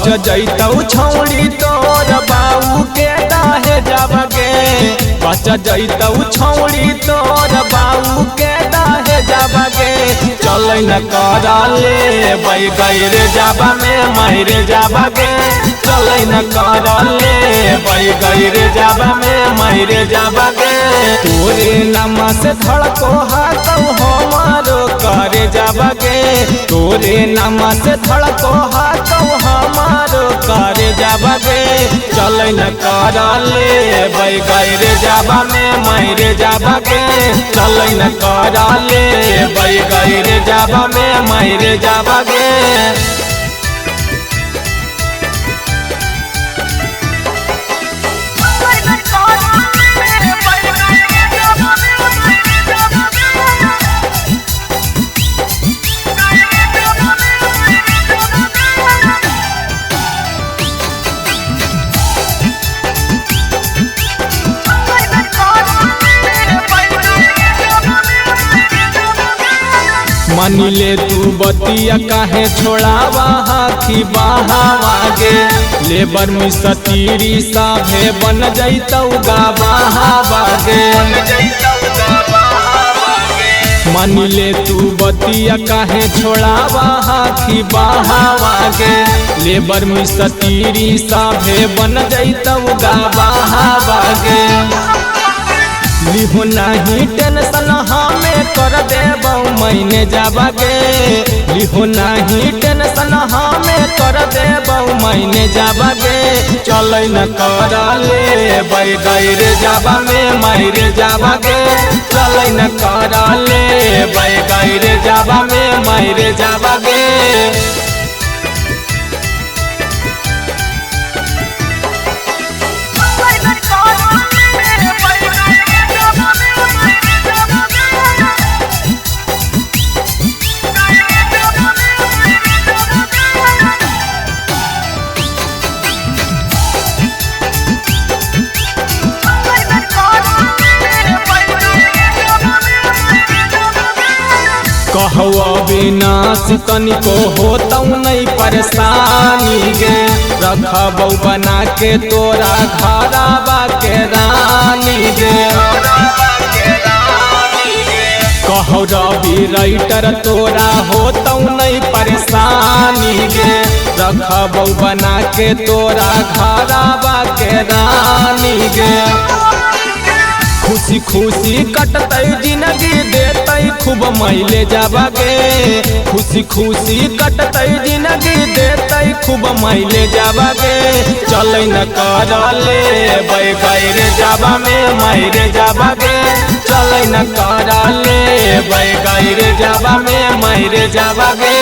बच जैतौ छौड़ी तोर बाऊ के दाहे जाबगे बच जैतौ छौड़ी तोर बाऊ के दाहे जाबगे चल न करले बै गैर जाबा में मायरे जाबगे चल न करले बै गैर जाबा में मायरे जाबगे तोरे नाम से धड़को हाथौ हमारो करे जाबगे तोरे नाम से धड़को हाथौ हमारो करे जाबगे चल न करले बै गैर जाबा में मायरे जाबगे चल न करले बै गैर जाबा में मायरे जाबगे मानिले तू बतिया काहे छोड़ावा हाथी बहावागे लेबर में सतीरी साभे बन जैतौ गावागे मानिले तू बतिया काहे छोड़ावा हाथी बहावागे लेबर में सतीरी साभे बन जैतौ गावागे लिहो नहीं टेंशन हमें कर देबौ मैंने जाबगे लिहो नहीं टेंशन हमें कर देबौ मैंने जाबगे चल न करले बै गैर जाबा में मायरे जाबगे चल न करले बै गैर जाबा में मायरे जाबगे कहौ अविनाश तनिको होतौ नहीं परेशानी गे रखबौ बना के तोरा घरवा के रानी गे कहौ रवि राइटर तोरा होतौ नहीं परेशानी गे रखबौ बना के तोरा घरवा के रानी गे खुशी खुशी कटतै जिंदगी देतै खूब मायले जाबगे खुशी खुशी कटतै जिंदगी देतै खूब मायले जाबगे चल न करले बै गैर जाबा में मायरे जाबगे चल न करले बै गैर जाबा में मायरे जाबगे।